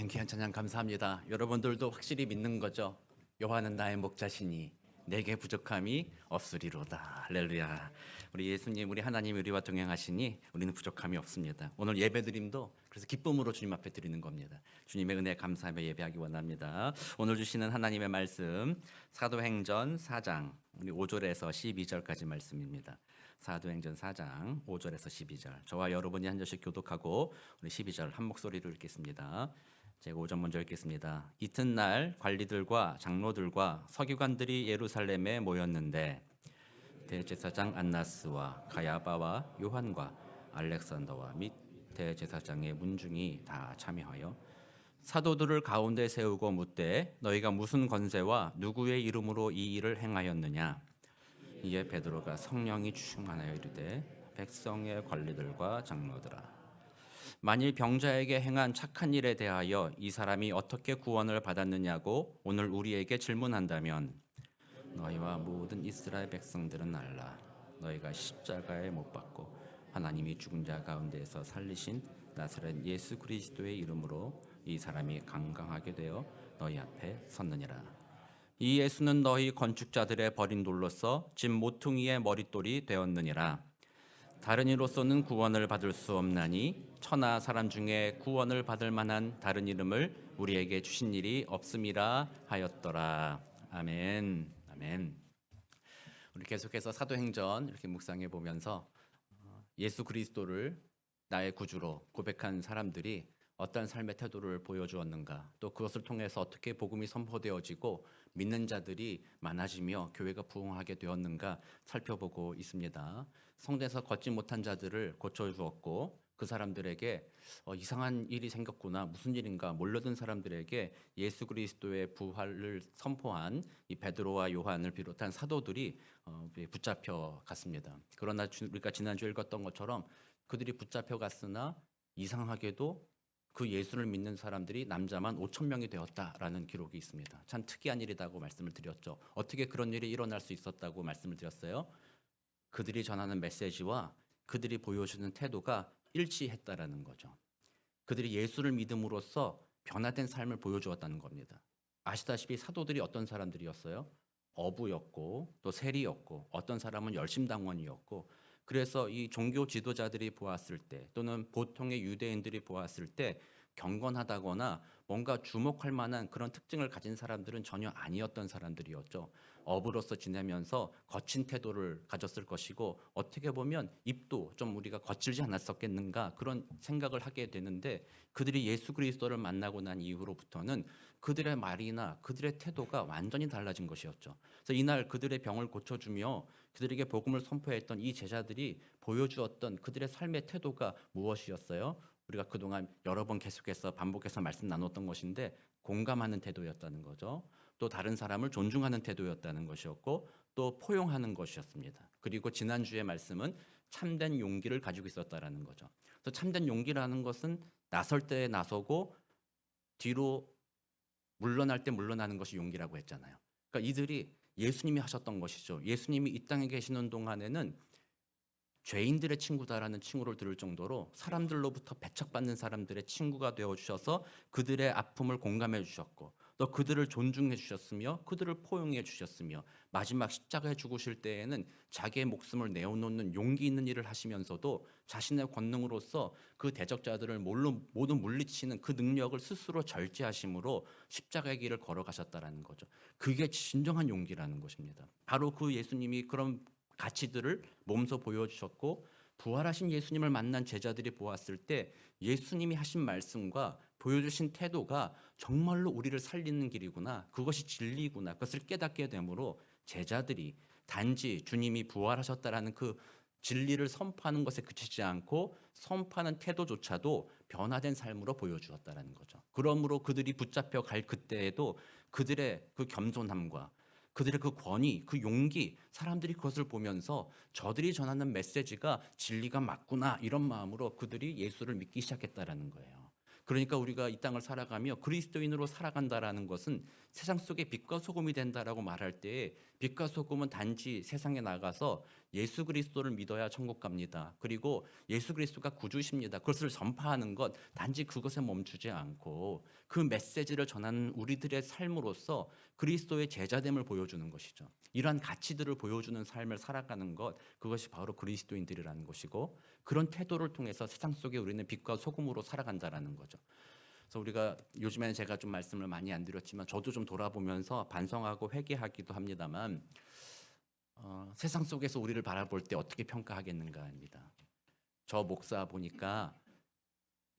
아멘. 귀한 찬양 감사합니다. 여러분들도 확실히 믿는 거죠? 여호와는 나의 목자시니 내게 부족함이 없으리로다. 할렐루야. 우리 예수님, 우리 하나님 우리와 동행하시니 우리는 부족함이 없습니다. 오늘 예배드림도 그래서 기쁨으로 주님 앞에 드리는 겁니다. 주님의 은혜에 감사하며 예배하기 원합니다. 오늘 주시는 하나님의 말씀 사도행전 4장 우리 5절에서 12절까지 말씀입니다. 사도행전 4장 5절에서 12절. 저와 여러분이 한 절씩 교독하고 우리 12절 한 목소리로 읽겠습니다. 제가 5절 먼저 읽겠습니다. 이튿날 관리들과 장로들과 서기관들이 예루살렘에 모였는데 대제사장 안나스와 가야바와 요한과 알렉산더와 및 대제사장의 문중이 다 참여하여 사도들을 가운데 세우고 묻되 너희가 무슨 권세와 누구의 이름으로 이 일을 행하였느냐. 이에 베드로가 성령이 충만하여 이르되 백성의 관리들과 장로들아, 만일 병자에게 행한 착한 일에 대하여 이 사람이 어떻게 구원을 받았느냐고 오늘 우리에게 질문한다면 너희와 모든 이스라엘 백성들은 알라. 너희가 십자가에 못 박고 하나님이 죽은 자 가운데에서 살리신 나사렛 예수 그리스도의 이름으로 이 사람이 강강하게 되어 너희 앞에 섰느니라. 이 예수는 너희 건축자들의 버린 돌로서 집 모퉁이의 머릿돌이 되었느니라. 다른 이로서는 구원을 받을 수 없나니 천하 사람 중에 구원을 받을 만한 다른 이름을 우리에게 주신 일이 없음이라 하였더라. 아멘. 아멘. 우리 계속해서 사도행전 이렇게 묵상해 보면서 예수 그리스도를 나의 구주로 고백한 사람들이 어떤 삶의 태도를 보여주었는가, 또 그것을 통해서 어떻게 복음이 선포되어지고 믿는 자들이 많아지며 교회가 부흥하게 되었는가 살펴보고 있습니다. 성전에서 걷지 못한 자들을 고쳐주었고 그 사람들에게 이상한 일이 생겼구나, 무슨 일인가 몰려든 사람들에게 예수 그리스도의 부활을 선포한 이 베드로와 요한을 비롯한 사도들이 붙잡혀 갔습니다. 그러나 우리가 지난주에 읽었던 것처럼 그들이 붙잡혀 갔으나 이상하게도 그 예수를 믿는 사람들이 남자만 5천 명이 되었다라는 기록이 있습니다. 참 특이한 일이라고 말씀을 드렸죠. 어떻게 그런 일이 일어날 수 있었다고 말씀을 드렸어요? 그들이 전하는 메시지와 그들이 보여주는 태도가 일치했다라는 거죠. 그들이 예수를 믿음으로써 변화된 삶을 보여주었다는 겁니다. 아시다시피 사도들이 어떤 사람들이었어요? 어부였고 또 세리였고 어떤 사람은 열심당원이었고, 그래서 이 종교 지도자들이 보았을 때 또는 보통의 유대인들이 보았을 때 경건하다거나 뭔가 주목할 만한 그런 특징을 가진 사람들은 전혀 아니었던 사람들이었죠. 어부로서 지내면서 거친 태도를 가졌을 것이고 어떻게 보면 입도 좀 우리가 거칠지 않았었겠는가 그런 생각을 하게 되는데, 그들이 예수 그리스도를 만나고 난 이후로부터는 그들의 말이나 그들의 태도가 완전히 달라진 것이었죠. 그래서 이날 그들의 병을 고쳐주며 그들에게 복음을 선포했던 이 제자들이 보여주었던 그들의 삶의 태도가 무엇이었어요? 우리가 그동안 여러 번 계속해서 반복해서 말씀 나눴던 것인데 공감하는 태도였다는 거죠. 또 다른 사람을 존중하는 태도였다는 것이었고 또 포용하는 것이었습니다. 그리고 지난주의 말씀은 참된 용기를 가지고 있었다라는 거죠. 그래서 참된 용기라는 것은 나설 때 나서고 뒤로 물러날 때 물러나는 것이 용기라고 했잖아요. 그러니까 이들이 예수님이 하셨던 것이죠. 예수님이 이 땅에 계시는 동안에는 죄인들의 친구다라는 칭호를 들을 정도로 사람들로부터 배척받는 사람들의 친구가 되어주셔서 그들의 아픔을 공감해 주셨고 또 그들을 존중해 주셨으며 그들을 포용해 주셨으며 마지막 십자가에 죽으실 때에는 자기의 목숨을 내어놓는 용기 있는 일을 하시면서도 자신의 권능으로서 그 대적자들을 모두 물리치는 그 능력을 스스로 절제하심으로 십자가의 길을 걸어가셨다라는 거죠. 그게 진정한 용기라는 것입니다. 바로 그 예수님이 그런 가치들을 몸소 보여주셨고 부활하신 예수님을 만난 제자들이 보았을 때 예수님이 하신 말씀과 보여주신 태도가 정말로 우리를 살리는 길이구나, 그것이 진리구나, 그것을 깨닫게 되므로 제자들이 단지 주님이 부활하셨다라는 그 진리를 선포하는 것에 그치지 않고 선포하는 태도조차도 변화된 삶으로 보여주었다라는 거죠. 그러므로 그들이 붙잡혀 갈 그때에도 그들의 그 겸손함과 그들의 그 권위, 그 용기, 사람들이 그것을 보면서 저들이 전하는 메시지가 진리가 맞구나 이런 마음으로 그들이 예수를 믿기 시작했다라는 거예요. 그러니까 우리가 이 땅을 살아가며 그리스도인으로 살아간다라는 것은 세상 속에 빛과 소금이 된다라고 말할 때에 빛과 소금은 단지 세상에 나가서 예수 그리스도를 믿어야 천국 갑니다. 그리고 예수 그리스도가 구주십니다. 그것을 전파하는 것, 단지 그것에 멈추지 않고 그 메시지를 전하는 우리들의 삶으로서 그리스도의 제자됨을 보여주는 것이죠. 이러한 가치들을 보여주는 삶을 살아가는 것, 그것이 바로 그리스도인들이라는 것이고, 그런 태도를 통해서 세상 속에 우리는 빛과 소금으로 살아간다라는 거죠. 그래서 우리가 요즘에는 제가 좀 말씀을 많이 안 드렸지만 저도 좀 돌아보면서 반성하고 회개하기도 합니다만, 세상 속에서 우리를 바라볼 때 어떻게 평가하겠는가입니다. 저 목사 보니까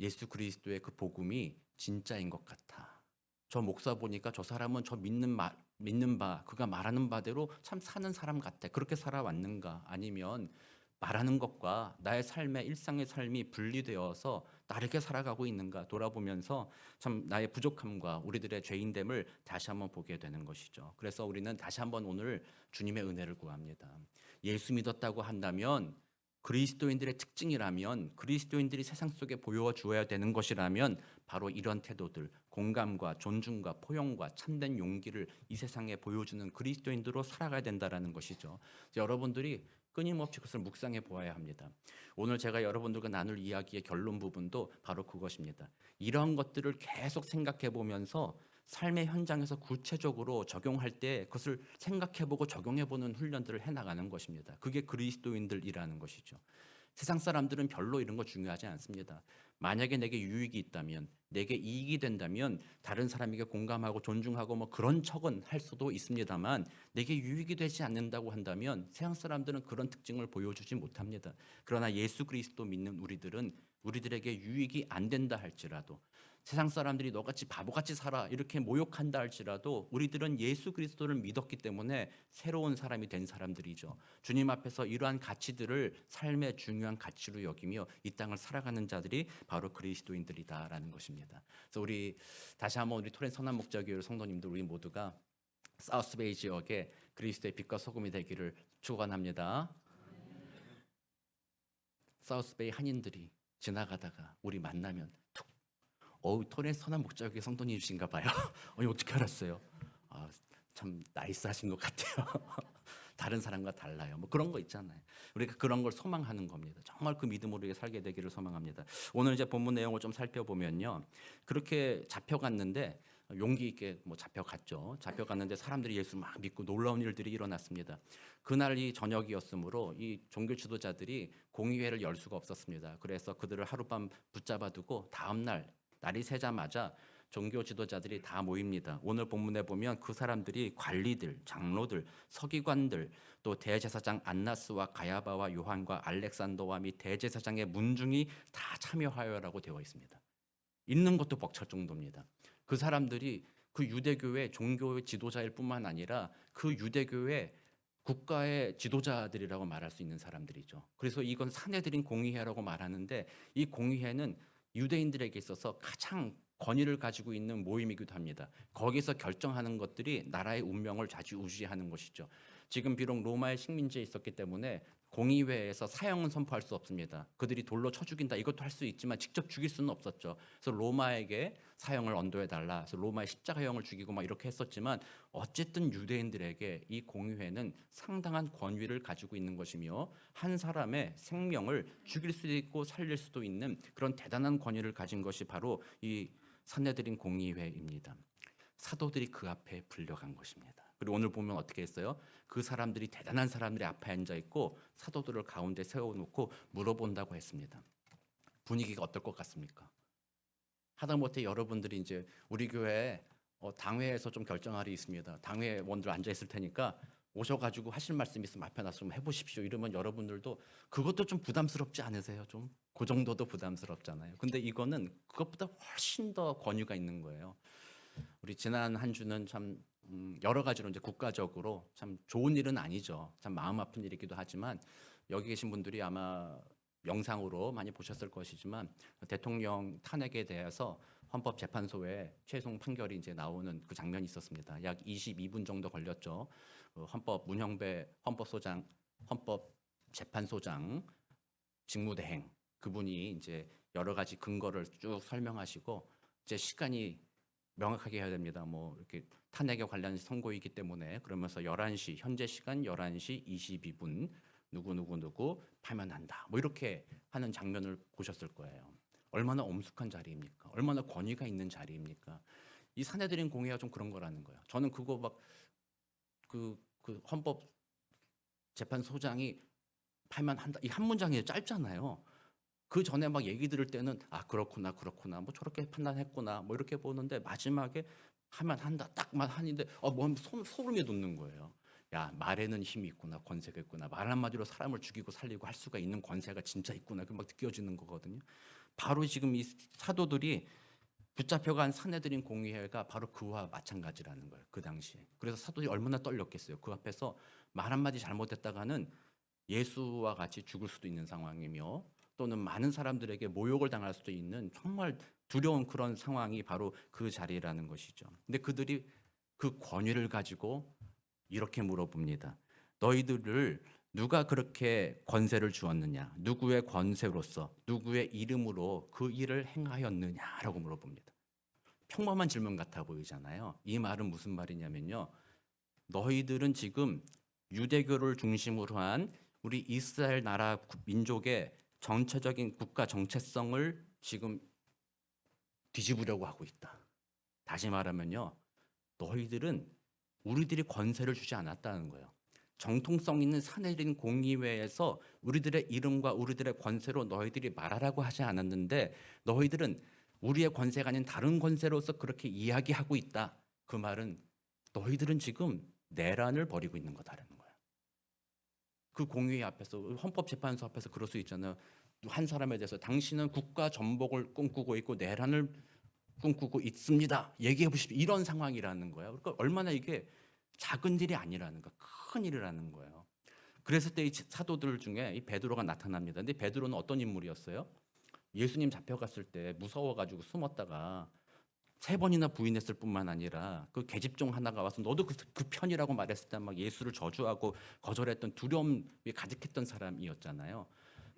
예수 그리스도의 그 복음이 진짜인 것 같아. 저 목사 보니까 저 사람은 저 믿는 바, 그가 말하는 바대로 참 사는 사람 같아. 그렇게 살아왔는가? 아니면 말하는 것과 나의 삶의 일상의 삶이 분리되어서 다르게 살아가고 있는가 돌아보면서 참 나의 부족함과 우리들의 죄인됨을 다시 한번 보게 되는 것이죠. 그래서 우리는 다시 한번 오늘 주님의 은혜를 구합니다. 예수 믿었다고 한다면, 그리스도인들의 특징이라면, 그리스도인들이 세상 속에 보여주어야 되는 것이라면 바로 이런 태도들, 공감과 존중과 포용과 참된 용기를 이 세상에 보여주는 그리스도인들로 살아가야 된다는 것이죠. 여러분들이 끊임없이 그것을 묵상해 보아야 합니다. 오늘 제가 여러분들과 나눌 이야기의 결론 부분도 바로 그것입니다. 이런 것들을 계속 생각해 보면서 삶의 현장에서 구체적으로 적용할 때 그것을 생각해보고 적용해보는 훈련들을 해나가는 것입니다. 그게 그리스도인들이라는 것이죠. 세상 사람들은 별로 이런 거 중요하지 않습니다. 만약에 내게 유익이 있다면, 내게 이익이 된다면 다른 사람에게 공감하고 존중하고 뭐 그런 척은 할 수도 있습니다만, 내게 유익이 되지 않는다고 한다면 세상 사람들은 그런 특징을 보여주지 못합니다. 그러나 예수 그리스도 믿는 우리들은 우리들에게 유익이 안 된다 할지라도, 세상 사람들이 너같이 바보같이 살아 이렇게 모욕한다 할지라도 우리들은 예수 그리스도를 믿었기 때문에 새로운 사람이 된 사람들이죠. 주님 앞에서 이러한 가치들을 삶의 중요한 가치로 여기며 이 땅을 살아가는 자들이 바로 그리스도인들이다라는 것입니다. 그래서 우리 다시 한번 우리 토렌 선한 목자교회 성도님들, 우리 모두가 사우스베이 지역에 그리스도의 빛과 소금이 되기를 축원합니다. 사우스베이 한인들이 지나가다가 우리 만나면 토렌 선한 목자교회 성도님이신가 봐요. 어떻게 알았어요? 참 나이스하신 것 같아요. 다른 사람과 달라요. 뭐 그런 거 있잖아요. 우리가 그런 걸 소망하는 겁니다. 정말 그 믿음으로 살게 되기를 소망합니다. 오늘 이제 본문 내용을 좀 살펴보면요, 그렇게 잡혀갔는데 용기 있게 뭐 잡혀갔죠. 잡혀갔는데 사람들이 예수를 막 믿고 놀라운 일들이 일어났습니다. 그날이 저녁이었으므로 이 종교 지도자들이 공의회를 열 수가 없었습니다. 그래서 그들을 하룻밤 붙잡아두고 다음 날이 새자마자 종교 지도자들이 다 모입니다. 오늘 본문에 보면 그 사람들이 관리들, 장로들, 서기관들, 또 대제사장 안나스와 가야바와 요한과 알렉산더와 및 대제사장의 문중이 다 참여하여라고 되어 있습니다. 있는 것도 벅찰 정도입니다. 그 사람들이 그 유대교회 종교 지도자일 뿐만 아니라 그 유대교회 국가의 지도자들이라고 말할 수 있는 사람들이죠. 그래서 이건 사내들인 공의회라고 말하는데, 이 공의회는 유대인들에게 있어서 가장 권위를 가지고 있는 모임이기도 합니다. 거기서 결정하는 것들이 나라의 운명을 좌지우지하는 것이죠. 지금 비록 로마의 식민지에 있었기 때문에 공의회에서 사형은 선포할 수 없습니다. 그들이 돌로 쳐 죽인다 이것도 할 수 있지만 직접 죽일 수는 없었죠. 그래서 로마에게 사형을 언도해달라, 그래서 로마의 십자가형을 죽이고 막 이렇게 했었지만, 어쨌든 유대인들에게 이 공의회는 상당한 권위를 가지고 있는 것이며 한 사람의 생명을 죽일 수도 있고 살릴 수도 있는 그런 대단한 권위를 가진 것이 바로 이 산헤드린 공의회입니다. 사도들이 그 앞에 불려간 것입니다. 그리고 오늘 보면 어떻게 했어요? 그 사람들이 대단한 사람들이 앞에 앉아 있고 사도들을 가운데 세워놓고 물어본다고 했습니다. 분위기가 어떨 것 같습니까? 하다못해 여러분들이 이제 우리 교회 당회에서 좀 결정할 일이 있습니다. 당회원들 앉아 있을 테니까 오셔가지고 하실 말씀 있으면 앞에 나서 좀 해보십시오. 이러면 여러분들도 그것도 좀 부담스럽지 않으세요? 좀 그 정도도 부담스럽잖아요. 근데 이거는 그것보다 훨씬 더 권위가 있는 거예요. 우리 지난 한 주는 참 여러 가지로 이제 국가적으로 참 좋은 일은 아니죠. 참 마음 아픈 일이기도 하지만, 여기 계신 분들이 아마 영상으로 많이 보셨을 것이지만 대통령 탄핵에 대해서 헌법재판소에 최종 판결이 이제 나오는 그 장면이 있었습니다. 약 22분 정도 걸렸죠. 헌법재판소장 직무대행 그분이 이제 여러 가지 근거를 쭉 설명하시고, 이제 시간이 명확하게 해야 됩니다. 뭐 이렇게 탄핵에 관련 선고이기 때문에, 그러면서 11시 현재 시간 11시 22분 누구 파면한다 뭐 이렇게 하는 장면을 보셨을 거예요. 얼마나 엄숙한 자리입니까? 얼마나 권위가 있는 자리입니까? 이 사내들인 공회가 좀 그런 거라는 거예요. 저는 그거 막 그 헌법재판소장이 하면 한다 이 한 문장이 짧잖아요. 그 전에 막 얘기 들을 때는 아 그렇구나 그렇구나 뭐 저렇게 판단했구나 뭐 이렇게 보는데 마지막에 하면 한다 딱만 하는데 뭐 소름이 돋는 거예요. 야 말에는 힘이 있구나 권세가 있구나 말 한마디로 사람을 죽이고 살리고 할 수가 있는 권세가 진짜 있구나 그 막 느껴지는 거거든요. 바로 지금 이 사도들이 붙잡혀간 사내들인 공의회가 바로 그와 마찬가지라는 거예요. 그 당시에. 그래서 사도들이 얼마나 떨렸겠어요. 그 앞에서 말 한마디 잘못했다가는 예수와 같이 죽을 수도 있는 상황이며 또는 많은 사람들에게 모욕을 당할 수도 있는 정말 두려운 그런 상황이 바로 그 자리라는 것이죠. 근데 그들이 그 권위를 가지고 이렇게 물어봅니다. 너희들을 누가 그렇게 권세를 주었느냐? 누구의 권세로서 누구의 이름으로 그 일을 행하였느냐라고 물어봅니다. 평범한 질문 같아 보이잖아요. 이 말은 무슨 말이냐면요. 너희들은 지금 유대교를 중심으로 한 우리 이스라엘 나라 민족의 전체적인 국가 정체성을 지금 뒤집으려고 하고 있다. 다시 말하면요. 너희들은 우리들이 권세를 주지 않았다는 거예요. 정통성 있는 사내린 공의회에서 우리들의 이름과 우리들의 권세로 너희들이 말하라고 하지 않았는데 너희들은 우리의 권세가 아닌 다른 권세로서 그렇게 이야기하고 있다. 그 말은 너희들은 지금 내란을 벌이고 있는 거다라는 거예요. 그 공의회 앞에서 헌법재판소 앞에서 그럴 수 있잖아요. 한 사람에 대해서 당신은 국가 전복을 꿈꾸고 있고 내란을 꿈꾸고 있습니다. 얘기해 보십시오. 이런 상황이라는 거예요. 그러니까 얼마나 이게 작은 일이 아니라는 거, 큰 일이라는 거예요. 그랬을 때 이 사도들 중에 이 베드로가 나타납니다. 근데 베드로는 어떤 인물이었어요? 예수님 잡혀갔을 때 무서워가지고 숨었다가 3번이나 부인했을 뿐만 아니라 그 계집종 하나가 와서 너도 그 편이라고 말했을 때 막 예수를 저주하고 거절했던 두려움이 가득했던 사람이었잖아요.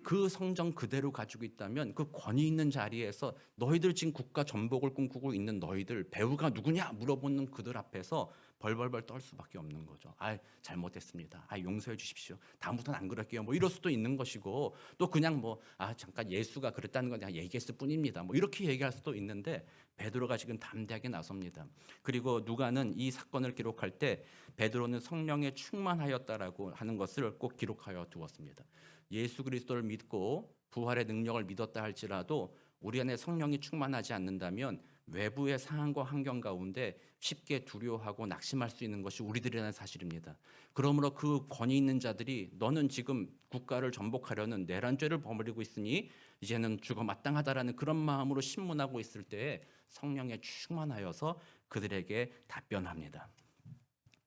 그 성정 그대로 가지고 있다면 그 권위 있는 자리에서 너희들 지금 국가 전복을 꿈꾸고 있는 너희들 배우가 누구냐 물어보는 그들 앞에서 벌벌벌 떨 수밖에 없는 거죠. 아 잘못했습니다. 아 용서해 주십시오. 다음부터는 안 그럴게요. 뭐 이럴 수도 있는 것이고 또 그냥 뭐 아 잠깐 예수가 그랬다는 건 그냥 얘기했을 뿐입니다. 뭐 이렇게 얘기할 수도 있는데 베드로가 지금 담대하게 나섭니다. 그리고 누가는 이 사건을 기록할 때 베드로는 성령에 충만하였다라고 하는 것을 꼭 기록하여 두었습니다. 예수 그리스도를 믿고 부활의 능력을 믿었다 할지라도 우리 안에 성령이 충만하지 않는다면 외부의 상황과 환경 가운데 쉽게 두려워하고 낙심할 수 있는 것이 우리들이라는 사실입니다. 그러므로 그 권위 있는 자들이 너는 지금 국가를 전복하려는 내란죄를 범하고 있으니 이제는 죽어 마땅하다라는 그런 마음으로 신문하고 있을 때에 성령에 충만하여서 그들에게 답변합니다.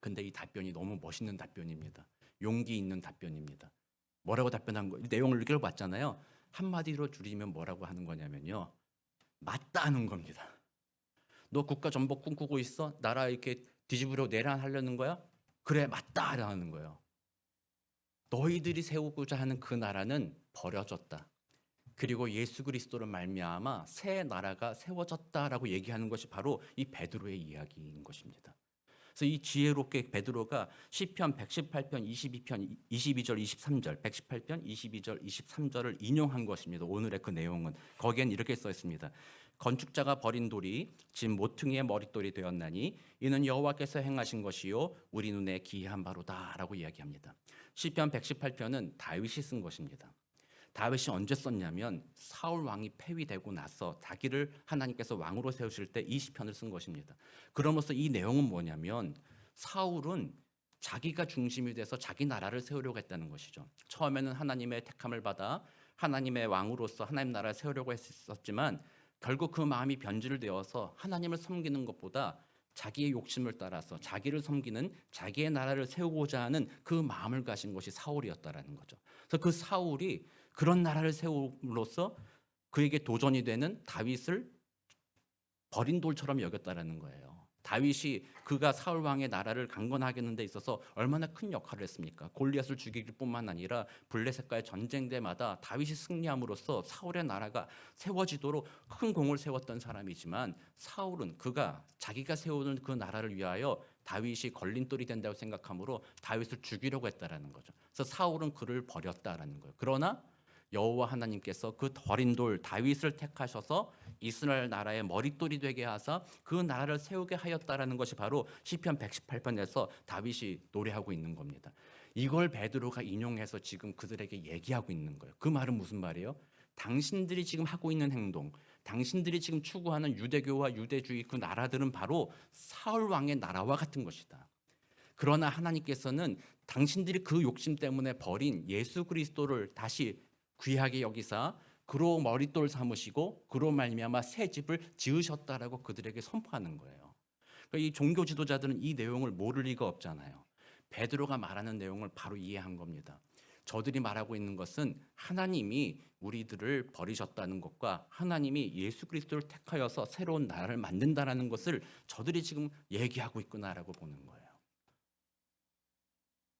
근데 이 답변이 너무 멋있는 답변입니다. 용기 있는 답변입니다. 뭐라고 답변한 거? 내용을 읽어봤잖아요. 한마디로 줄이면 뭐라고 하는 거냐면요. 맞다는 겁니다. 너 국가 전복 꿈꾸고 있어? 나라 이렇게 뒤집으려 내란하려는 거야? 그래 맞다라는 거예요. 너희들이 세우고자 하는 그 나라는 버려졌다. 그리고 예수 그리스도로 말미암아 새 나라가 세워졌다라고 얘기하는 것이 바로 이 베드로의 이야기인 것입니다. 그래서 이 지혜롭게 베드로가 시편 118편 22편 22절 23절 118편 22절 23절을 인용한 것입니다. 오늘의 그 내용은 거기엔 이렇게 써 있습니다. 건축자가 버린 돌이 진 모퉁이의 머릿돌이 되었나니 이는 여호와께서 행하신 것이요 우리 눈에 기이한 바로다라고 이야기합니다. 시편 118편은 다윗이 쓴 것입니다. 다윗이 언제 썼냐면 사울 왕이 폐위되고 나서 자기를 하나님께서 왕으로 세우실 때 이 시편을 쓴 것입니다. 그러면서 이 내용은 뭐냐면 사울은 자기가 중심이 돼서 자기 나라를 세우려고 했다는 것이죠. 처음에는 하나님의 택함을 받아 하나님의 왕으로서 하나님 나라를 세우려고 했었지만 결국 그 마음이 변질되어서 하나님을 섬기는 것보다 자기의 욕심을 따라서 자기를 섬기는 자기의 나라를 세우고자 하는 그 마음을 가진 것이 사울이었다라는 거죠. 그래서 그 사울이 그런 나라를 세움으로써 그에게 도전이 되는 다윗을 버린 돌처럼 여겼다라는 거예요. 다윗이 그가 사울 왕의 나라를 강건하게 하는 데 있어서 얼마나 큰 역할을 했습니까? 골리앗을 죽이길 뿐만 아니라 블레셋과의 전쟁 때마다 다윗이 승리함으로써 사울의 나라가 세워지도록 큰 공을 세웠던 사람이지만 사울은 그가 자기가 세우는 그 나라를 위하여 다윗이 걸림돌이 된다고 생각하므로 다윗을 죽이려고 했다라는 거죠. 그래서 사울은 그를 버렸다라는 거예요. 그러나 여호와 하나님께서 그 버린 돌 다윗을 택하셔서 이스라엘 나라의 머릿돌이 되게 하사 그 나라를 세우게 하였다라는 것이 바로 시편 118편에서 다윗이 노래하고 있는 겁니다. 이걸 베드로가 인용해서 지금 그들에게 얘기하고 있는 거예요. 그 말은 무슨 말이에요? 당신들이 지금 하고 있는 행동, 당신들이 지금 추구하는 유대교와 유대주의 그 나라들은 바로 사울 왕의 나라와 같은 것이다. 그러나 하나님께서는 당신들이 그 욕심 때문에 버린 예수 그리스도를 다시 귀하게 여기사 그로 머릿돌 삼으시고 그로 말미암아 새 집을 지으셨다라고 그들에게 선포하는 거예요. 그러니까 이 종교 지도자들은 이 내용을 모를 리가 없잖아요. 베드로가 말하는 내용을 바로 이해한 겁니다. 저들이 말하고 있는 것은 하나님이 우리들을 버리셨다는 것과 하나님이 예수 그리스도를 택하여서 새로운 나라를 만든다라는 것을 저들이 지금 얘기하고 있구나라고 보는 거예요.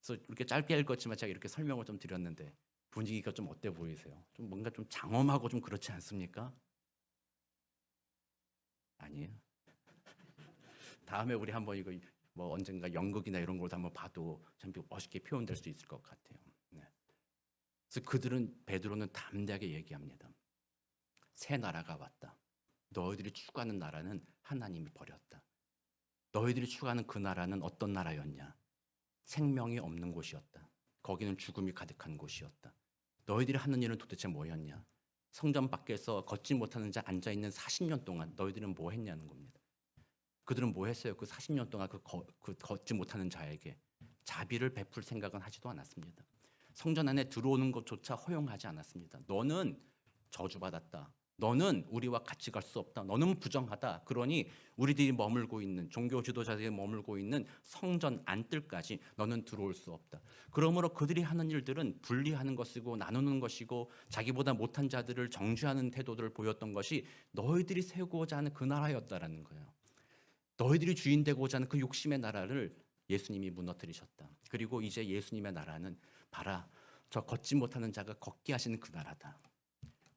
그래서 이렇게 짧게 읽었지만 제가 이렇게 설명을 좀 드렸는데 분위기가 좀 어때 보이세요? 좀 뭔가 좀 장엄하고 좀 그렇지 않습니까? 아니에요. 다음에 우리 한번 이거 뭐 언젠가 연극이나 이런 걸도 한번 봐도 참 멋있게 표현될 수 있을 것 같아요. 네. 그래서 베드로는 담대하게 얘기합니다. 새 나라가 왔다. 너희들이 추구하는 나라는 하나님이 버렸다. 너희들이 추구하는 그 나라는 어떤 나라였냐? 생명이 없는 곳이었다. 거기는 죽음이 가득한 곳이었다. 너희들이 하는 일은 도대체 뭐였냐? 성전 밖에서 걷지 못하는 자 앉아있는 40년 동안 너희들은 뭐 했냐는 겁니다. 그들은 뭐 했어요? 그 40년 동안 그 걷지 못하는 자에게 자비를 베풀 생각은 하지도 않았습니다. 성전 안에 들어오는 것조차 허용하지 않았습니다. 너는 저주받았다. 너는 우리와 같이 갈 수 없다. 너는 부정하다. 그러니 우리들이 머물고 있는 종교 지도자들이 머물고 있는 성전 안뜰까지 너는 들어올 수 없다. 그러므로 그들이 하는 일들은 분리하는 것이고 나누는 것이고 자기보다 못한 자들을 정죄하는 태도들을 보였던 것이 너희들이 세우고자 하는 그 나라였다라는 거예요. 너희들이 주인 되고자 하는 그 욕심의 나라를 예수님이 무너뜨리셨다. 그리고 이제 예수님의 나라는 봐라, 저 걷지 못하는 자가 걷게 하시는 그 나라다.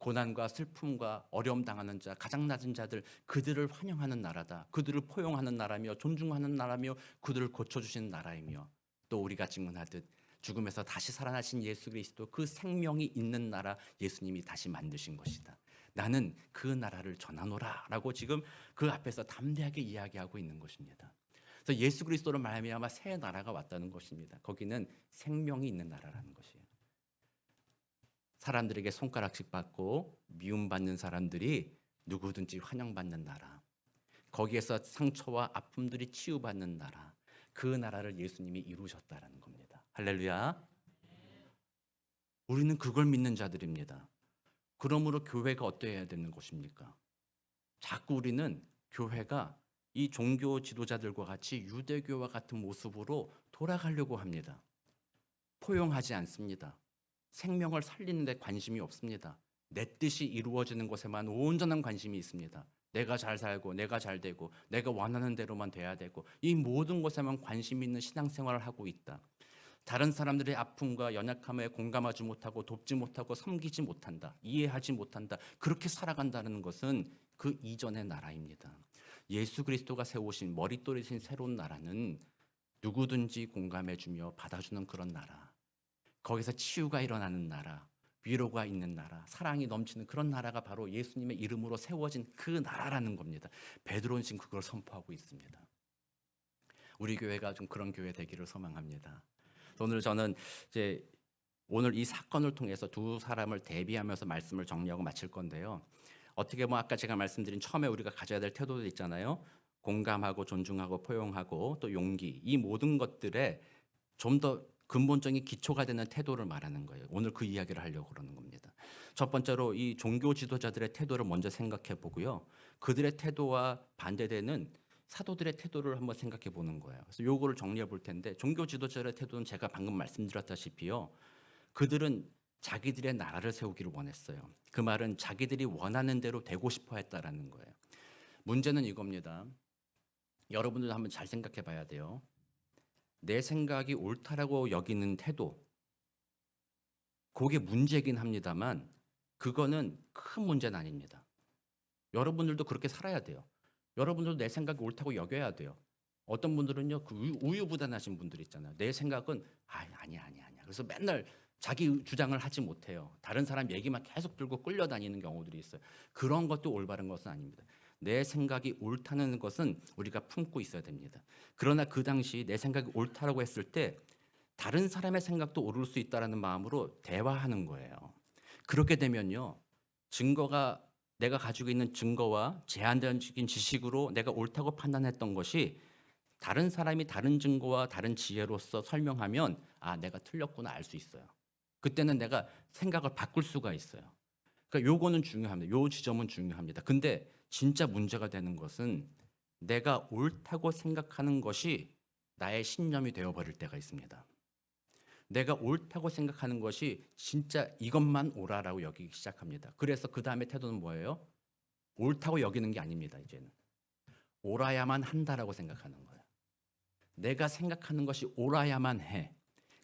고난과 슬픔과 어려움 당하는 자, 가장 낮은 자들, 그들을 환영하는 나라다. 그들을 포용하는 나라며 존중하는 나라며 그들을 고쳐주시는 나라이며 또 우리가 증언하듯 죽음에서 다시 살아나신 예수 그리스도 그 생명이 있는 나라 예수님이 다시 만드신 것이다. 나는 그 나라를 전하노라 라고 지금 그 앞에서 담대하게 이야기하고 있는 것입니다. 그래서 예수 그리스도로 말미암아 새 나라가 왔다는 것입니다. 거기는 생명이 있는 나라라는 것이에요. 사람들에게 손가락질 받고 미움받는 사람들이 누구든지 환영받는 나라, 거기에서 상처와 아픔들이 치유받는 나라, 그 나라를 예수님이 이루셨다라는 겁니다. 할렐루야. 우리는 그걸 믿는 자들입니다. 그러므로 교회가 어떠해야 되는 것입니까? 자꾸 우리는 교회가 이 종교 지도자들과 같이 유대교와 같은 모습으로 돌아가려고 합니다. 포용하지 않습니다. 생명을 살리는 데 관심이 없습니다. 내 뜻이 이루어지는 것에만 온전한 관심이 있습니다. 내가 잘 살고 내가 잘 되고 내가 원하는 대로만 돼야 되고 이 모든 것에만 관심 있는 신앙생활을 하고 있다. 다른 사람들의 아픔과 연약함에 공감하지 못하고 돕지 못하고 섬기지 못한다. 이해하지 못한다. 그렇게 살아간다는 것은 그 이전의 나라입니다. 예수 그리스도가 세우신 머릿돌이신 새로운 나라는 누구든지 공감해주며 받아주는 그런 나라. 거기서 치유가 일어나는 나라, 위로가 있는 나라, 사랑이 넘치는 그런 나라가 바로 예수님의 이름으로 세워진 그 나라라는 겁니다. 베드로는 지금 그걸 선포하고 있습니다. 우리 교회가 좀 그런 교회 되기를 소망합니다. 오늘 저는 이제 오늘 이 사건을 통해서 두 사람을 대비하면서 말씀을 정리하고 마칠 건데요. 어떻게 보면 아까 제가 말씀드린 처음에 우리가 가져야 될 태도들 있잖아요. 공감하고 존중하고 포용하고 또 용기, 이 모든 것들에 좀 더 근본적인 기초가 되는 태도를 말하는 거예요. 오늘 그 이야기를 하려고 그러는 겁니다. 첫 번째로 이 종교 지도자들의 태도를 먼저 생각해 보고요. 그들의 태도와 반대되는 사도들의 태도를 한번 생각해 보는 거예요. 그래서 요거를 정리해 볼 텐데 종교 지도자들의 태도는 제가 방금 말씀드렸다시피요. 그들은 자기들의 나라를 세우기를 원했어요. 그 말은 자기들이 원하는 대로 되고 싶어 했다라는 거예요. 문제는 이겁니다. 여러분들도 한번 잘 생각해 봐야 돼요. 내 생각이 옳다라고 여기는 태도, 그게 문제긴 합니다만 그거는 큰 문제는 아닙니다. 여러분들도 그렇게 살아야 돼요. 여러분들도 내 생각이 옳다고 여겨야 돼요. 어떤 분들은요, 그 우유부단하신 분들 있잖아요. 내 생각은 아니야. 그래서 맨날 자기 주장을 하지 못해요. 다른 사람 얘기만 계속 들고 끌려다니는 경우들이 있어요. 그런 것도 올바른 것은 아닙니다. 내 생각이 옳다는 것은 우리가 품고 있어야 됩니다. 그러나 그 당시 내 생각이 옳다라고 했을 때 다른 사람의 생각도 옳을 수 있다라는 마음으로 대화하는 거예요. 그렇게 되면요, 증거가 내가 가지고 있는 증거와 제한적인 지식으로 내가 옳다고 판단했던 것이 다른 사람이 다른 증거와 다른 지혜로서 설명하면 아, 내가 틀렸구나 알 수 있어요. 그때는 내가 생각을 바꿀 수가 있어요. 그러니까 요거는 중요합니다. 요 지점은 중요합니다. 근데 진짜 문제가 되는 것은 내가 옳다고 생각하는 것이 나의 신념이 되어버릴 때가 있습니다. 내가 옳다고 생각하는 것이 진짜 이것만 옳아라고 여기기 시작합니다. 그래서 그 다음에 태도는 뭐예요? 옳다고 여기는 게 아닙니다. 이제는 옳아야만 한다라고 생각하는 거예요. 내가 생각하는 것이 옳아야만 해.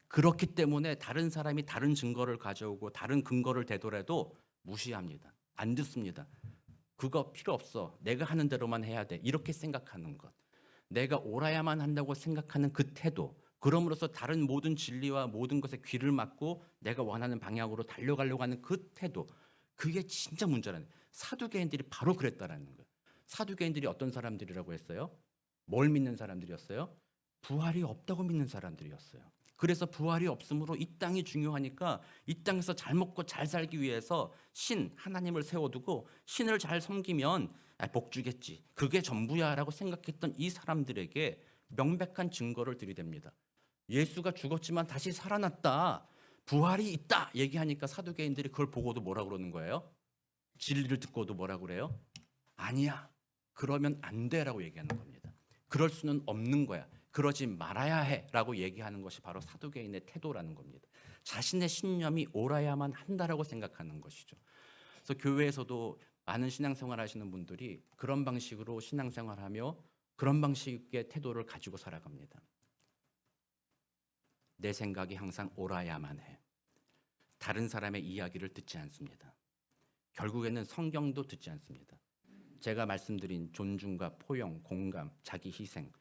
그렇기 때문에 다른 사람이 다른 증거를 가져오고 다른 근거를 대더라도 무시합니다. 안 듣습니다. 그거 필요 없어. 내가 하는 대로만 해야 돼. 이렇게 생각하는 것. 내가 옳아야만 한다고 생각하는 그 태도. 그럼으로써 다른 모든 진리와 모든 것에 귀를 막고 내가 원하는 방향으로 달려가려고 하는 그 태도. 그게 진짜 문제라는 거예요. 사두개인들이 바로 그랬다라는 거예요. 사두개인들이 어떤 사람들이라고 했어요? 뭘 믿는 사람들이었어요? 부활이 없다고 믿는 사람들이었어요. 그래서 부활이 없으므로 이 땅이 중요하니까 이 땅에서 잘 먹고 잘 살기 위해서 신 하나님을 세워두고 신을 잘 섬기면 복 주겠지. 그게 전부야라고 생각했던 이 사람들에게 명백한 증거를 들이댑니다. 예수가 죽었지만 다시 살아났다. 부활이 있다. 얘기하니까 사두개인들이 그걸 보고도 뭐라 그러는 거예요? 진리를 듣고도 뭐라 그래요? 아니야. 그러면 안 돼라고 얘기하는 겁니다. 그럴 수는 없는 거야. 그러지 말아야 해라고 얘기하는 것이 바로 사두개인의 태도라는 겁니다. 자신의 신념이 옳아야만 한다라고 생각하는 것이죠. 그래서 교회에서도 많은 신앙생활 하시는 분들이 그런 방식으로 신앙생활하며 그런 방식의 태도를 가지고 살아갑니다. 내 생각이 항상 옳아야만 해. 다른 사람의 이야기를 듣지 않습니다. 결국에는 성경도 듣지 않습니다. 제가 말씀드린 존중과 포용, 공감, 자기 희생,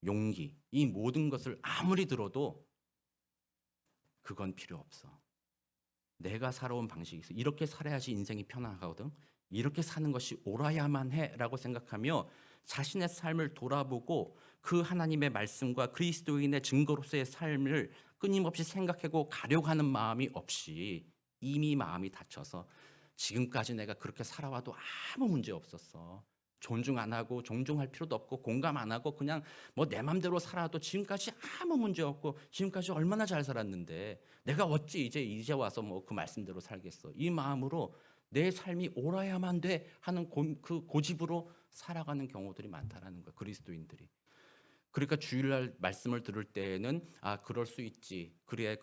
용기, 이 모든 것을 아무리 들어도 그건 필요 없어. 내가 살아온 방식이 있어. 이렇게 살아야지 인생이 편안하거든. 이렇게 사는 것이 옳아야만 해라고 생각하며 자신의 삶을 돌아보고 그 하나님의 말씀과 그리스도인의 증거로서의 삶을 끊임없이 생각하고 가려고 하는 마음이 없이 이미 마음이 닫혀서 지금까지 내가 그렇게 살아와도 아무 문제 없었어. 존중 안 하고 존중할 필요도 없고 공감 안 하고 그냥 뭐 내 맘대로 살아도 지금까지 아무 문제 없고 지금까지 얼마나 잘 살았는데 내가 어찌 이제 와서 뭐 그 말씀대로 살겠어. 이 마음으로 내 삶이 옳아야만 돼 하는 그 고집으로 살아가는 경우들이 많다라는 거예요. 그리스도인들이. 그러니까 주일날 말씀을 들을 때에는 아 그럴 수 있지 그래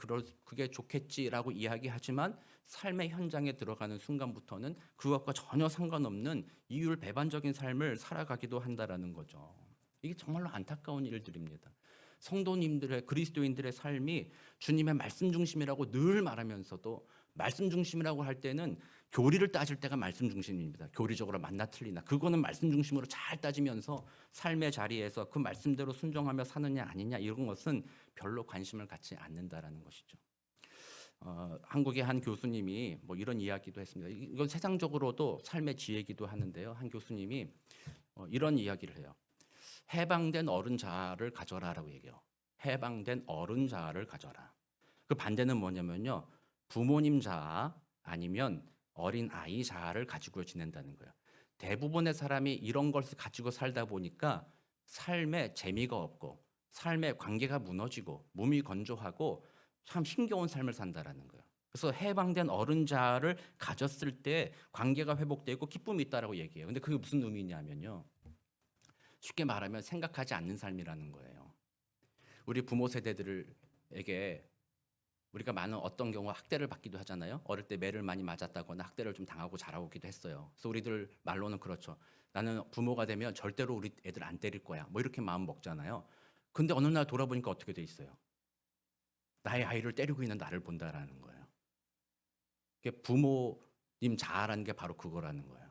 그게 좋겠지라고 이야기하지만 삶의 현장에 들어가는 순간부터는 그것과 전혀 상관없는 이율배반적인 삶을 살아가기도 한다라는 거죠. 이게 정말로 안타까운 일들입니다. 성도님들의 그리스도인들의 삶이 주님의 말씀 중심이라고 늘 말하면서도 말씀 중심이라고 할 때는 교리를 따질 때가 말씀 중심입니다. 교리적으로 맞나 틀리나 그거는 말씀 중심으로 잘 따지면서 삶의 자리에서 그 말씀대로 순종하며 사느냐 아니냐 이런 것은 별로 관심을 갖지 않는다라는 것이죠. 한국의 한 교수님이 뭐 이런 이야기도 했습니다. 이건 세상적으로도 삶의 지혜이기도 하는데요. 한 교수님이 이런 이야기를 해요. 해방된 어른 자아를 가져라라고 얘기해요. 해방된 어른 자아를 가져라. 그 반대는 뭐냐면요. 부모님 자아 아니면 어린 아이 자아를 가지고 지낸다는 거예요. 대부분의 사람이 이런 것을 가지고 살다 보니까 삶에 재미가 없고 삶의 관계가 무너지고 몸이 건조하고 참 힘겨운 삶을 산다라는 거예요. 그래서 해방된 어른 자아를 가졌을 때 관계가 회복되고 기쁨이 있다라고 얘기해요. 근데 그게 무슨 의미냐면요. 쉽게 말하면 생각하지 않는 삶이라는 거예요. 우리 부모 세대들에게 우리가 많은 어떤 경우 학대를 받기도 하잖아요. 어릴 때 매를 많이 맞았다거나 학대를 좀 당하고 자라오기도 했어요. 그래서 우리들 말로는 그렇죠. 나는 부모가 되면 절대로 우리 애들 안 때릴 거야. 뭐 이렇게 마음 먹잖아요. 근데 어느 날 돌아보니까 어떻게 돼 있어요? 나의 아이를 때리고 있는 나를 본다라는 거예요. 그게 부모님 자아라는 게 바로 그거라는 거예요.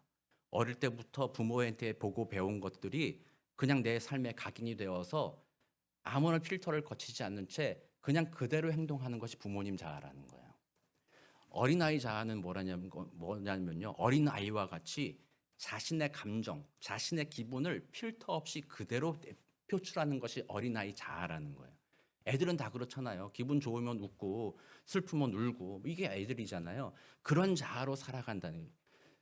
어릴 때부터 부모한테 보고 배운 것들이 그냥 내 삶에 각인이 되어서 아무런 필터를 거치지 않는 채 그냥 그대로 행동하는 것이 부모님 자아라는 거예요. 어린아이 자아는 뭐냐면요. 어린아이와 같이 자신의 감정, 자신의 기분을 필터 없이 그대로 표출하는 것이 어린아이 자아라는 거예요. 애들은 다 그렇잖아요. 기분 좋으면 웃고 슬프면 울고 이게 애들이잖아요. 그런 자아로 살아간다는 거예요.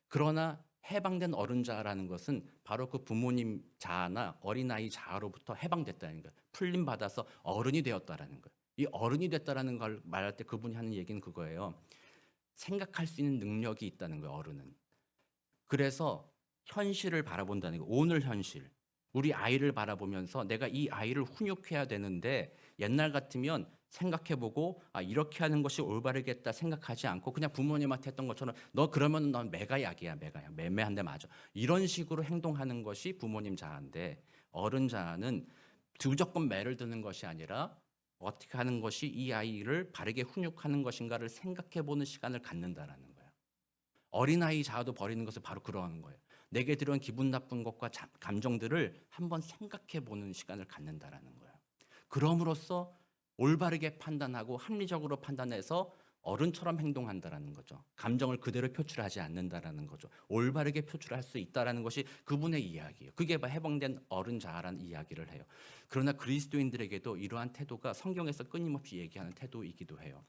그러나 해방된 어른 자아라는 것은 바로 그 부모님 자아나 어린아이 자아로부터 해방됐다는 거예요. 풀림 받아서 어른이 되었다라는 거예요. 이 어른이 됐다라는 걸 말할 때 그분이 하는 얘기는 그거예요. 생각할 수 있는 능력이 있다는 거예요, 어른은. 그래서 현실을 바라본다는 거예요. 오늘 현실. 우리 아이를 바라보면서 내가 이 아이를 훈육해야 되는데 옛날 같으면 생각해보고 이렇게 하는 것이 올바르겠다 생각하지 않고 그냥 부모님한테 했던 것처럼 너 그러면 넌 매가약이야 매가약 매매한 대 맞아 이런 식으로 행동하는 것이 부모님 자아인데 어른 자아는 무조건 매를 드는 것이 아니라 어떻게 하는 것이 이 아이를 바르게 훈육하는 것인가를 생각해보는 시간을 갖는다라는 거예요. 어린아이 자아도 버리는 것을 바로 그러하는 거예요. 내게 들어온 기분 나쁜 것과 감정들을 한번 생각해 보는 시간을 갖는다라는 거예요. 그럼으로써 올바르게 판단하고 합리적으로 판단해서 어른처럼 행동한다라는 거죠. 감정을 그대로 표출하지 않는다라는 거죠. 올바르게 표출할 수 있다라는 것이 그분의 이야기예요. 그게 해방된 어른 자아라는 이야기를 해요. 그러나 그리스도인들에게도 이러한 태도가 성경에서 끊임없이 얘기하는 태도이기도 해요.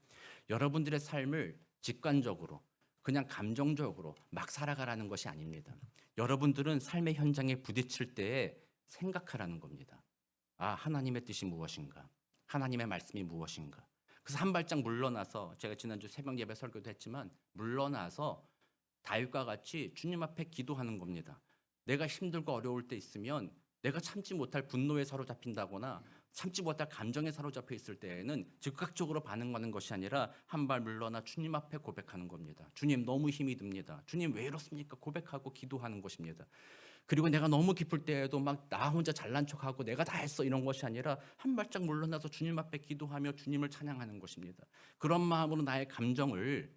여러분들의 삶을 직관적으로 그냥 감정적으로 막 살아가라는 것이 아닙니다. 여러분들은 삶의 현장에 부딪힐 때에 생각하라는 겁니다. 하나님의 뜻이 무엇인가? 하나님의 말씀이 무엇인가? 그래서 한 발짝 물러나서 제가 지난주 새벽 예배 설교도 했지만 물러나서 다윗과 같이 주님 앞에 기도하는 겁니다. 내가 힘들고 어려울 때 있으면 내가 참지 못할 분노에 사로잡힌다거나 참지 못할 감정에 사로잡혀 있을 때에는 즉각적으로 반응하는 것이 아니라 한 발 물러나 주님 앞에 고백하는 겁니다. 주님 너무 힘이 듭니다. 주님 왜 이렇습니까? 고백하고 기도하는 것입니다. 그리고 내가 너무 기쁠 때에도 막 나 혼자 잘난 척하고 내가 다 했어 이런 것이 아니라 한 발짝 물러나서 주님 앞에 기도하며 주님을 찬양하는 것입니다. 그런 마음으로 나의 감정을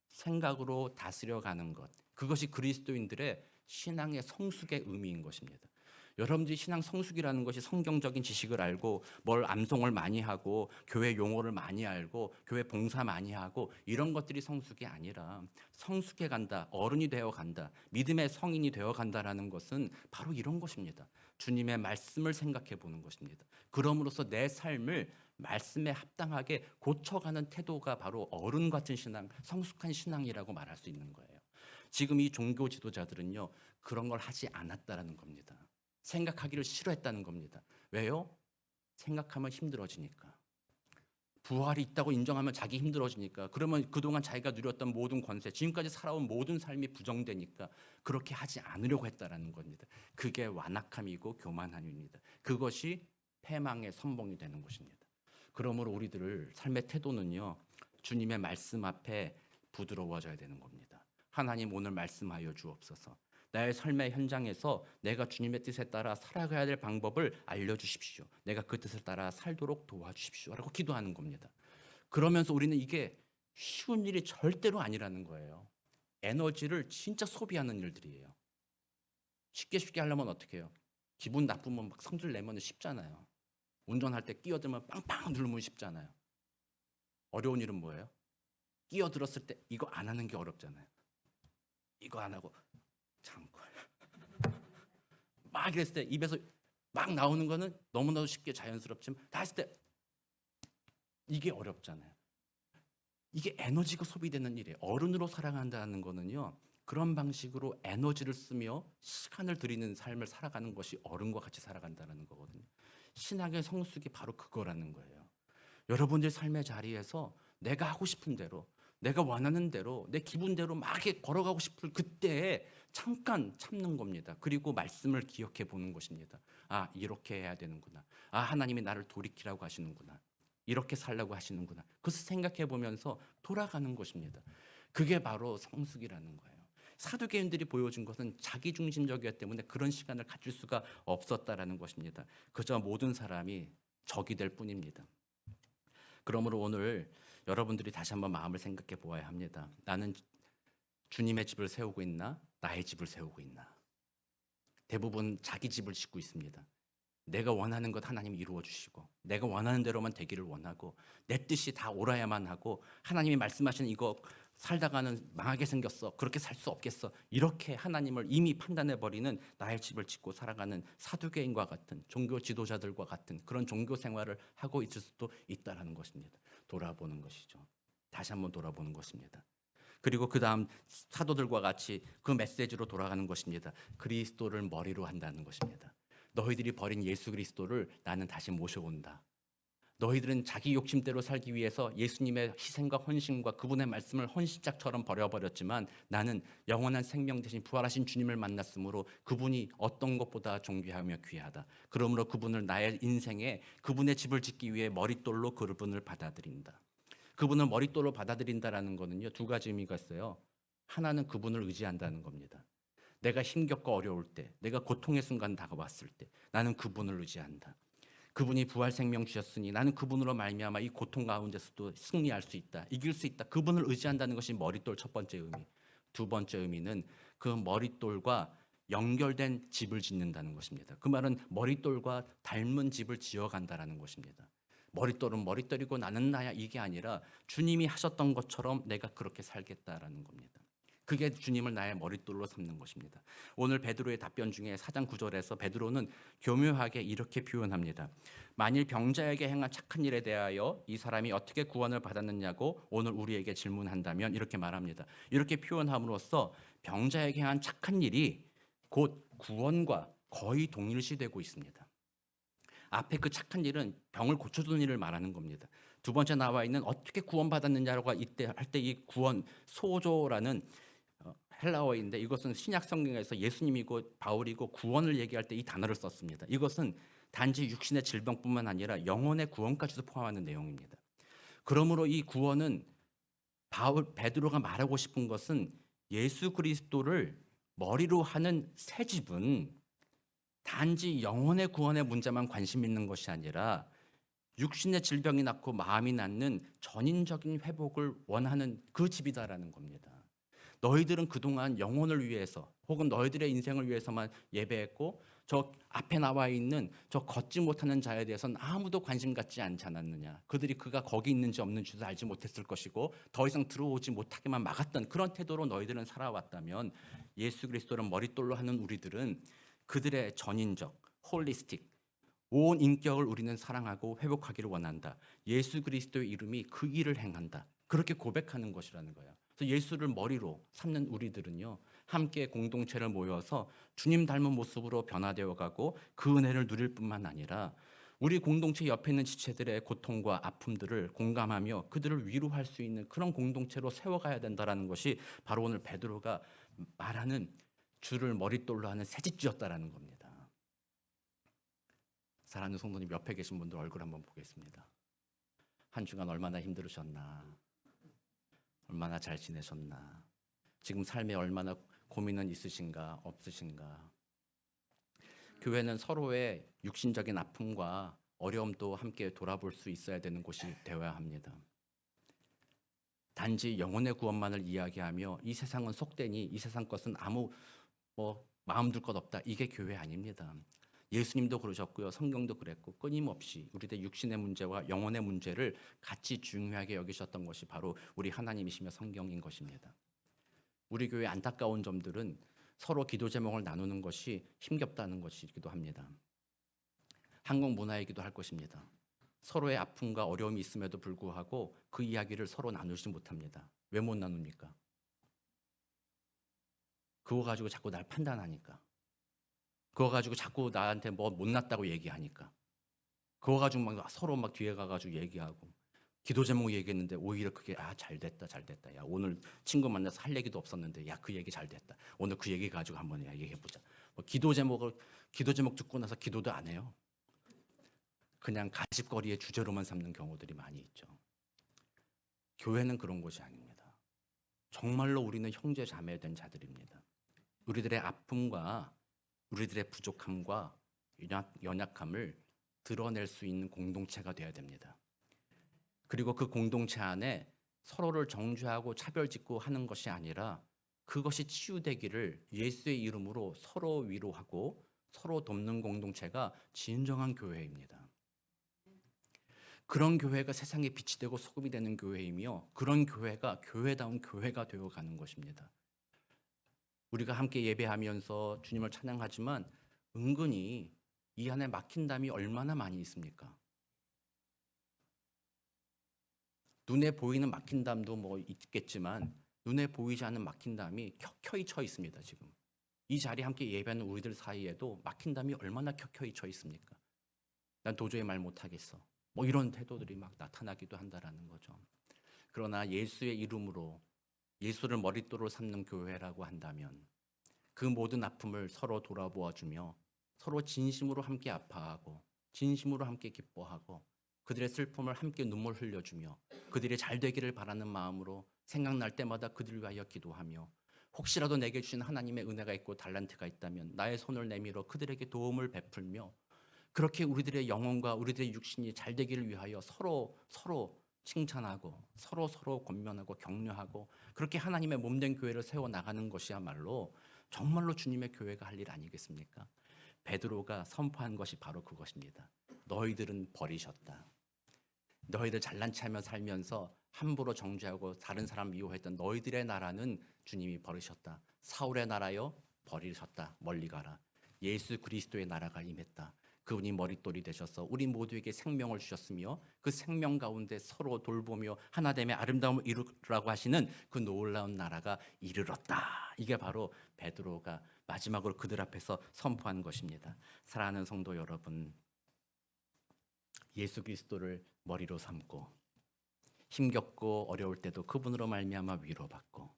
생각으로 다스려가는 것. 그것이 그리스도인들의 신앙의 성숙의 의미인 것입니다. 여러분들이 신앙 성숙이라는 것이 성경적인 지식을 알고 뭘 암송을 많이 하고 교회 용어를 많이 알고 교회 봉사 많이 하고 이런 것들이 성숙이 아니라 성숙해 간다, 어른이 되어 간다, 믿음의 성인이 되어 간다라는 것은 바로 이런 것입니다. 주님의 말씀을 생각해 보는 것입니다. 그럼으로써 내 삶을 말씀에 합당하게 고쳐가는 태도가 바로 어른 같은 신앙, 성숙한 신앙이라고 말할 수 있는 거예요. 지금 이 종교 지도자들은요, 그런 걸 하지 않았다라는 겁니다. 생각하기를 싫어했다는 겁니다. 왜요? 생각하면 힘들어지니까. 부활이 있다고 인정하면 자기 힘들어지니까. 그러면 그동안 자기가 누렸던 모든 권세, 지금까지 살아온 모든 삶이 부정되니까 그렇게 하지 않으려고 했다라는 겁니다. 그게 완악함이고 교만함입니다. 그것이 패망의 선봉이 되는 것입니다. 그러므로 우리들 삶의 태도는요, 주님의 말씀 앞에 부드러워져야 되는 겁니다. 하나님 오늘 말씀하여 주옵소서. 나의 삶의 현장에서 내가 주님의 뜻에 따라 살아가야 될 방법을 알려주십시오. 내가 그 뜻을 따라 살도록 도와주십시오. 라고 기도하는 겁니다. 그러면서 우리는 이게 쉬운 일이 절대로 아니라는 거예요. 에너지를 진짜 소비하는 일들이에요. 쉽게 하려면 어떻게 해요? 기분 나쁘면 막 성질 내면 쉽잖아요. 운전할 때 끼어들면 빵빵 누르면 쉽잖아요. 어려운 일은 뭐예요? 끼어들었을 때 이거 안 하는 게 어렵잖아요. 이거 안 하고 참고 막 이랬을 때 입에서 막 나오는 거는 너무나도 쉽게 자연스럽지만 다 했을 때 이게 어렵잖아요. 이게 에너지가 소비되는 일이에요. 어른으로 살아간다는 거는요, 그런 방식으로 에너지를 쓰며 시간을 들이는 삶을 살아가는 것이 어른과 같이 살아간다는 거거든요. 신앙의 성숙이 바로 그거라는 거예요. 여러분들 삶의 자리에서 내가 하고 싶은 대로, 내가 원하는 대로, 내 기분대로 막 이렇게 걸어가고 싶을 그때에 잠깐 참는 겁니다. 그리고 말씀을 기억해 보는 것입니다. 이렇게 해야 되는구나. 하나님이 나를 돌이키라고 하시는구나. 이렇게 살라고 하시는구나. 그것을 생각해 보면서 돌아가는 것입니다. 그게 바로 성숙이라는 거예요. 사두개인들이 보여준 것은 자기중심적이었기 때문에 그런 시간을 가질 수가 없었다라는 것입니다. 그저 모든 사람이 적이 될 뿐입니다. 그러므로 오늘 여러분들이 다시 한번 마음을 생각해 보아야 합니다. 나는 주님의 집을 세우고 있나? 나의 집을 세우고 있나? 대부분 자기 집을 짓고 있습니다. 내가 원하는 것 하나님이 이루어 주시고 내가 원하는 대로만 되기를 원하고 내 뜻이 다 옳아야만 하고 하나님이 말씀하시는 이거 살다가는 망하게 생겼어. 그렇게 살 수 없겠어. 이렇게 하나님을 이미 판단해버리는 나의 집을 짓고 살아가는 사두개인과 같은 종교 지도자들과 같은 그런 종교 생활을 하고 있을 수도 있다는 것입니다. 돌아보는 것이죠. 다시 한번 돌아보는 것입니다. 그리고 그 다음 사도들과 같이 그 메시지로 돌아가는 것입니다. 그리스도를 머리로 한다는 것입니다. 너희들이 버린 예수 그리스도를 나는 다시 모셔온다. 너희들은 자기 욕심대로 살기 위해서 예수님의 희생과 헌신과 그분의 말씀을 헌신짝처럼 버려버렸지만 나는 영원한 생명 대신 부활하신 주님을 만났으므로 그분이 어떤 것보다 존귀하며 귀하다. 그러므로 그분을 나의 인생에 그분의 집을 짓기 위해 머릿돌로 그분을 받아들인다. 그분을 머릿돌로 받아들인다라는 거는요, 두 가지 의미가 있어요. 하나는 그분을 의지한다는 겁니다. 내가 힘겹고 어려울 때, 내가 고통의 순간 다가왔을 때 나는 그분을 의지한다. 그분이 부활 생명 주셨으니 나는 그분으로 말미암아 이 고통 가운데서도 승리할 수 있다. 이길 수 있다. 그분을 의지한다는 것이 머릿돌 첫 번째 의미. 두 번째 의미는 그 머릿돌과 연결된 집을 짓는다는 것입니다. 그 말은 머릿돌과 닮은 집을 지어간다라는 것입니다. 머릿돌은 머릿돌이고 나는 나야 이게 아니라 주님이 하셨던 것처럼 내가 그렇게 살겠다라는 겁니다. 그게 주님을 나의 머릿돌로 삼는 것입니다. 오늘 베드로의 답변 중에 4장 9절에서 베드로는 교묘하게 이렇게 표현합니다. 만일 병자에게 행한 착한 일에 대하여 이 사람이 어떻게 구원을 받았느냐고 오늘 우리에게 질문한다면 이렇게 말합니다. 이렇게 표현함으로써 병자에게 행한 착한 일이 곧 구원과 거의 동일시되고 있습니다. 앞에 그 착한 일은 병을 고쳐주는 일을 말하는 겁니다. 두 번째 나와 있는 어떻게 구원받았느냐고 이때 할 때 이 구원 소조라는 헬라어인데 이것은 신약 성경에서 예수님이고 바울이고 구원을 얘기할 때 이 단어를 썼습니다. 이것은 단지 육신의 질병뿐만 아니라 영혼의 구원까지도 포함하는 내용입니다. 그러므로 이 구원은 베드로가 말하고 싶은 것은 예수 그리스도를 머리로 하는 새 집은 단지 영혼의 구원의 문제만 관심 있는 것이 아니라 육신의 질병이 낫고 마음이 낫는 전인적인 회복을 원하는 그 집이다라는 겁니다. 너희들은 그동안 영혼을 위해서 혹은 너희들의 인생을 위해서만 예배했고 저 앞에 나와 있는 저 걷지 못하는 자에 대해서는 아무도 관심 갖지 않지 않았느냐. 그가 거기 있는지 없는지도 알지 못했을 것이고 더 이상 들어오지 못하게만 막았던 그런 태도로 너희들은 살아왔다면 예수 그리스도를 머릿돌로 하는 우리들은 그들의 전인적, 홀리스틱, 온 인격을 우리는 사랑하고 회복하기를 원한다. 예수 그리스도의 이름이 그 일을 행한다. 그렇게 고백하는 것이라는 거예요. 그래서 예수를 머리로 삼는 우리들은요, 함께 공동체를 모여서 주님 닮은 모습으로 변화되어 가고 그 은혜를 누릴 뿐만 아니라 우리 공동체 옆에 있는 지체들의 고통과 아픔들을 공감하며 그들을 위로할 수 있는 그런 공동체로 세워가야 된다는 것이 바로 오늘 베드로가 말하는 주를 머릿돌로 하는 새집지었다라는 겁니다. 사랑하는 성도님, 옆에 계신 분들 얼굴 한번 보겠습니다. 한 주간 얼마나 힘들으셨나, 얼마나 잘 지내셨나, 지금 삶에 얼마나 고민은 있으신가 없으신가. 교회는 서로의 육신적인 아픔과 어려움도 함께 돌아볼 수 있어야 되는 곳이 되어야 합니다. 단지 영혼의 구원만을 이야기하며 이 세상은 속되니 이 세상 것은 아무 마음 둘 것 없다, 이게 교회 아닙니다. 예수님도 그러셨고요, 성경도 그랬고 끊임없이 우리의 육신의 문제와 영혼의 문제를 같이 중요하게 여기셨던 것이 바로 우리 하나님이시며 성경인 것입니다. 우리 교회 안타까운 점들은 서로 기도 제목을 나누는 것이 힘겹다는 것이기도 합니다. 한국 문화이기도 할 것입니다. 서로의 아픔과 어려움이 있음에도 불구하고 그 이야기를 서로 나누지 못합니다. 왜 못 나눕니까? 그거 가지고 자꾸 날 판단하니까. 그거 가지고 자꾸 나한테 뭐 못났다고 얘기하니까. 그거 가지고 막 서로 막 뒤에 가가지고 얘기하고 기도 제목 얘기했는데 오히려 그게 잘됐다 야 오늘 친구 만나서 할 얘기도 없었는데 야 그 얘기 잘됐다. 오늘 그 얘기 가지고 한번 얘기해보자. 기도 제목 듣고 나서 기도도 안 해요. 그냥 가십거리의 주제로만 삼는 경우들이 많이 있죠. 교회는 그런 곳이 아닙니다. 정말로 우리는 형제 자매된 자들입니다. 우리들의 아픔과 우리들의 부족함과 연약함을 드러낼 수 있는 공동체가 되어야 됩니다. 그리고 그 공동체 안에 서로를 정죄하고 차별짓고 하는 것이 아니라 그것이 치유되기를 예수의 이름으로 서로 위로하고 서로 돕는 공동체가 진정한 교회입니다. 그런 교회가 세상에 빛이 되고 소금이 되는 교회이며 그런 교회가 교회다운 교회가 되어 가는 것입니다. 우리가 함께 예배하면서 주님을 찬양하지만 은근히 이 안에 막힌 담이 얼마나 많이 있습니까? 눈에 보이는 막힌 담도 뭐 있겠지만 눈에 보이지 않는 막힌 담이 켜켜이 쳐 있습니다. 지금 이 자리에 함께 예배하는 우리들 사이에도 막힌 담이 얼마나 켜켜이 쳐 있습니까? 난 도저히 말 못하겠어. 뭐 이런 태도들이 막 나타나기도 한다라는 거죠. 그러나 예수의 이름으로 예수를 머릿돌로 삼는 교회라고 한다면 그 모든 아픔을 서로 돌아보아주며 서로 진심으로 함께 아파하고 진심으로 함께 기뻐하고 그들의 슬픔을 함께 눈물 흘려주며 그들이 잘 되기를 바라는 마음으로 생각날 때마다 그들을 위하여 기도하며 혹시라도 내게 주신 하나님의 은혜가 있고 달란트가 있다면 나의 손을 내밀어 그들에게 도움을 베풀며 그렇게 우리들의 영혼과 우리들의 육신이 잘 되기를 위하여 서로 칭찬하고 서로 권면하고 격려하고 그렇게 하나님의 몸된 교회를 세워 나가는 것이야말로 정말로 주님의 교회가 할 일 아니겠습니까? 베드로가 선포한 것이 바로 그것입니다. 너희들은 버리셨다. 너희들 잘난 체하며 살면서 함부로 정죄하고 다른 사람 미워했던 너희들의 나라는 주님이 버리셨다. 사울의 나라여 버리셨다. 멀리 가라. 예수 그리스도의 나라가 임했다. 그분이 머릿돌이 되셔서 우리 모두에게 생명을 주셨으며 그 생명 가운데 서로 돌보며 하나됨의 아름다움을 이루라고 하시는 그 놀라운 나라가 이르렀다. 이게 바로 베드로가 마지막으로 그들 앞에서 선포한 것입니다. 사랑하는 성도 여러분, 예수 그리스도를 머리로 삼고 힘겹고 어려울 때도 그분으로 말미암아 위로받고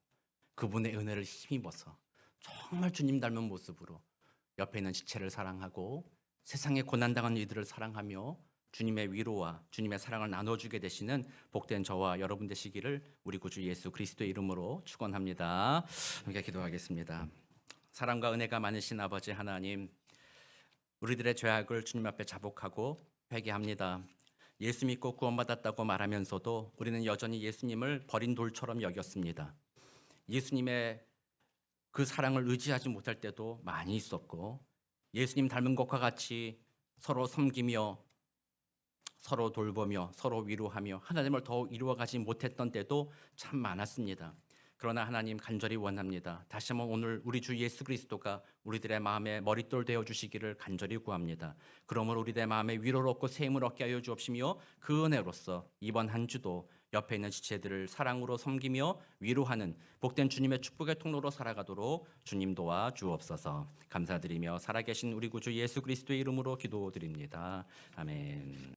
그분의 은혜를 힘입어서 정말 주님 닮은 모습으로 옆에 있는 지체를 사랑하고 세상에 고난당하는 이들을 사랑하며 주님의 위로와 주님의 사랑을 나눠주게 되시는 복된 저와 여러분 되시기를 우리 구주 예수 그리스도의 이름으로 축원합니다. 함께 기도하겠습니다. 사랑과 은혜가 많으신 아버지 하나님, 우리들의 죄악을 주님 앞에 자복하고 회개합니다. 예수 믿고 구원받았다고 말하면서도 우리는 여전히 예수님을 버린 돌처럼 여겼습니다. 예수님의 그 사랑을 의지하지 못할 때도 많이 있었고 예수님 닮은 것과 같이 서로 섬기며 서로 돌보며 서로 위로하며 하나님을 더욱 이루어가지 못했던 때도 참 많았습니다. 그러나 하나님 간절히 원합니다. 다시 한번 오늘 우리 주 예수 그리스도가 우리들의 마음에 머릿돌 되어 주시기를 간절히 구합니다. 그러므로 우리들의 마음에 위로를 얻고 새 힘을 얻게 하여 주옵시며 그 은혜로서 이번 한 주도 옆에 있는 지체들을 사랑으로 섬기며 위로하는 복된 주님의 축복의 통로로 살아가도록 주님 도와 주옵소서. 감사드리며 살아계신 우리 구주 예수 그리스도의 이름으로 기도드립니다. 아멘.